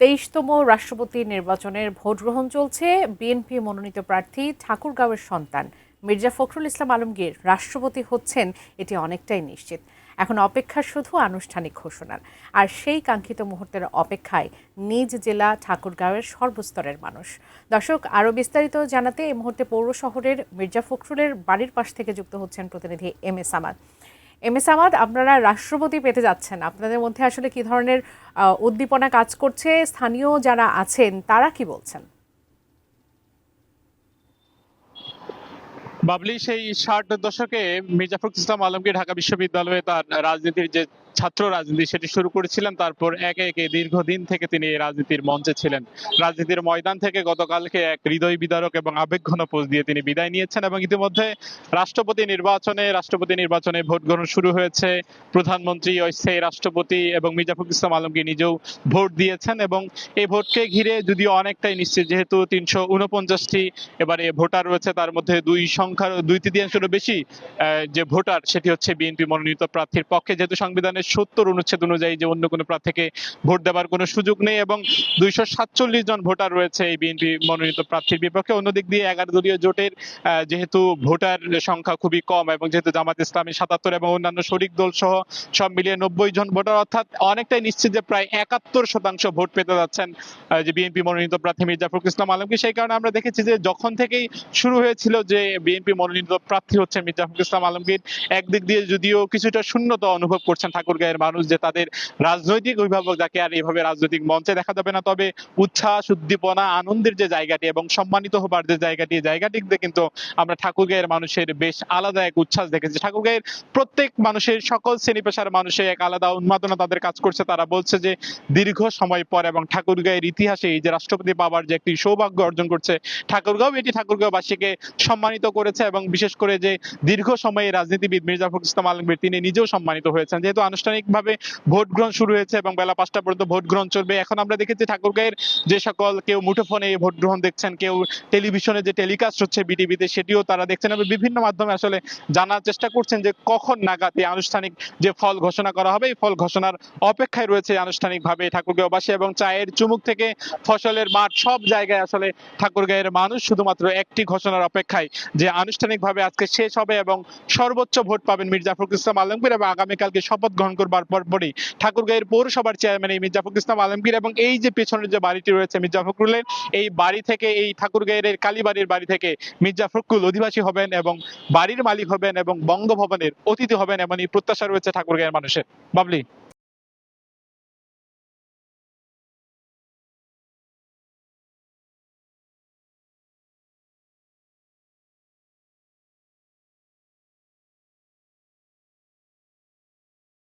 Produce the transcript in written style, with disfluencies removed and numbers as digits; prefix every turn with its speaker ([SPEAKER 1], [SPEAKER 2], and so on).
[SPEAKER 1] ২৩তম রাষ্ট্রপতি নির্বাচনের ভোট গ্রহণ চলছে। বিএনপি মনোনীত প্রার্থী ঠাকুরগাঁওয়ের সন্তান মির্জা ফখরুল ইসলাম আলমগীর রাষ্ট্রপতি হচ্ছেন, এটি অনেকটাই নিশ্চিত। এখন অপেক্ষা শুধু আনুষ্ঠানিক ঘোষণার, আর সেই কাঙ্ক্ষিত মুহূর্তের অপেক্ষায় নিজ জেলা ঠাকুরগাঁওয়ের সর্বস্তরের মানুষ। দর্শক, আরও বিস্তারিত জানাতে এই মুহূর্তে পৌর শহরের মির্জা ফখরুলের বাড়ির পাশ থেকে যুক্ত হচ্ছেন প্রতিনিধি এম এস আমাদ। আপনারা রাষ্ট্রপতি পেতে যাচ্ছেন, আপনাদের মধ্যে আসলে কি ধরনের উদ্দীপনা কাজ করছে? স্থানীয় যারা আছেন তারা কি বলছেন?
[SPEAKER 2] বাবলি, সেই 60 দশকে মির্জা ফখরুল ইসলাম আলমগীর ঢাকা বিশ্ববিদ্যালয়ে তার রাজনীতির যে ছাত্র রাজনীতি সেটি শুরু করেছিলেন। তারপর একে একে দীর্ঘদিন থেকে তিনি এই রাজনীতির মঞ্চে ছিলেন। রাজনীতির ময়দান থেকে গতকালকে এক হৃদয় বিদারক এবং আবেগঘন পোস্ট দিয়ে তিনি বিদায় নিয়েছেন এবং ইতিমধ্যে রাষ্ট্রপতি নির্বাচনে ভোট গ্রহণ শুরু হয়েছে। প্রধানমন্ত্রী, অস্থায়ী রাষ্ট্রপতি এবং মির্জা ফখরুল ইসলাম আলমগীর নিজেও ভোট দিয়েছেন এবং এই ভোটকে ঘিরে যদিও অনেকটাই নিশ্চিত, যেহেতু 349টি এবারে ভোটার রয়েছে, তার মধ্যে দুই তৃতীয়াংশেরও বেশি যে ভোটার সেটি হচ্ছে বিএনপি মনোনীত প্রার্থীর পক্ষে, যেহেতু সংবিধানের 70 অনুচ্ছেদ অনুযায়ী যে অন্য কোনো প্রার্থীকে ভোট দেওয়ার কোনো সুযোগ নেই এবং 247 জন ভোটার রয়েছে এই বিএনপি মনোনীত প্রার্থীর বিপক্ষে। অন্যদিক দিয়ে 11 দলীয় জোটের যেহেতু ভোটার সংখ্যা খুবই কম এবং যেহেতু জামাত ইসলামী 77 এবং অন্যান্য শরিক দল সহ সব মিলিয়ে 90 জন ভোটার, অর্থাৎ অনেকটাই নিশ্চিত যে প্রায় 71% ভোট পেতে যাচ্ছেন যে বিএনপি মনোনীত প্রার্থী মির্জা ফখরুল ইসলাম আলমগীর। সেই কারণে আমরা দেখেছি যে যখন থেকেই শুরু হয়েছিল যে বিএনপি মনোনীত প্রার্থী হচ্ছে মির্জা ফখরুল ইসলাম আলমগীর, একদিক দিয়ে যদিও কিছুটা শূন্যতা অনুভব করছেন ঠাকুরগাঁয়ের মানুষ, যে তাদের রাজনৈতিক অভিভাবক যাকে আর এভাবে রাজনৈতিক মঞ্চে দেখা যাবে না, তবে উচ্ছ্বাস, উদ্দীপনা, আনন্দের যে জায়গাটি এবং সম্মানিত হবার যে জায়গাটিতে কিন্তু আমরা ঠাকুরগাঁয়ের মানুষের বেশ আলাদা এক উচ্ছ্বাস দেখেছি। ঠাকুরগাঁয়ের প্রত্যেক মানুষের, সকল শ্রেণী পেশার মানুষের এক আলাদা উন্মাদনা তাদের কাজ করছে। তারা বলছে যে দীর্ঘ সময় পর এবং ঠাকুরগাঁয়ের ইতিহাসে এই যে রাষ্ট্রপতি পাওয়ার যে একটি সৌভাগ্য অর্জন করছে ঠাকুরগাঁও, এটি ঠাকুরগাঁওবাসীকে সম্মানিত করেছে এবং বিশেষ করে যে দীর্ঘ সময়ে রাজনীতিবিদ মির্জা ফখরুল ইসলাম আলমগীর তিনি নিজেও সম্মানিত হয়েছেন। যেহেতু আনুষ্ঠানিকভাবে ভোট গ্রহণ শুরু হয়েছে এবং বেলা 5টা পর্যন্ত ভোট গ্রহণ চলবে। এখন আমরা দেখেছি ঠাকুরগাঁয়ের যে সকল, কেউ মুঠোফোনে ভোট গ্রহণ দেখছেন, কেউ টেলিভিশনে যে টেলিকাস্ট হচ্ছে বিটিভিতে সেটিও তারা দেখছেন এবং বিভিন্ন মাধ্যমে আসলে জানার চেষ্টা করছেন যে কখন নাগাদ এই আনুষ্ঠানিক যে ফল ঘোষণা করা হবে, এই ফল ঘোষণার অপেক্ষায় রয়েছে আনুষ্ঠানিকভাবে ঠাকুরগাঁওবাসী। এবং চায়ের চুমুক থেকে ফসলের মাঠ, সব জায়গায় আসলে ঠাকুরগাঁয়ের মানুষ শুধুমাত্র একটি ঘোষণার অপেক্ষায় যে আনুষ্ঠানিকভাবে আজকে শেষ হবে এবং সর্বোচ্চ ভোট পাবেন মির্জা ফখরুল ইসলাম আলমগীর এবং আগামীকালকে শপথ গ্রহণ করবার পরপরই ঠাকুরগাঁয়ের পৌরসভার চেয়ারম্যান এই মির্জা ফখরুল ইসলাম আলমগীর এবং এই যে পেছনের যে বাড়িটি রয়েছে মির্জা ফখরুলের, এই বাড়ি থেকে, এই ঠাকুরগাঁয়ের কালীবাড়ির বাড়ি থেকে মির্জা ফখরুল অধিবাসী হবেন এবং বাড়ির মালিক হবেন এবং বঙ্গভবনের অতিথি হবেন, এমন এই প্রত্যাশা রয়েছে ঠাকুরগাঁয়ের মানুষের। বাবলি।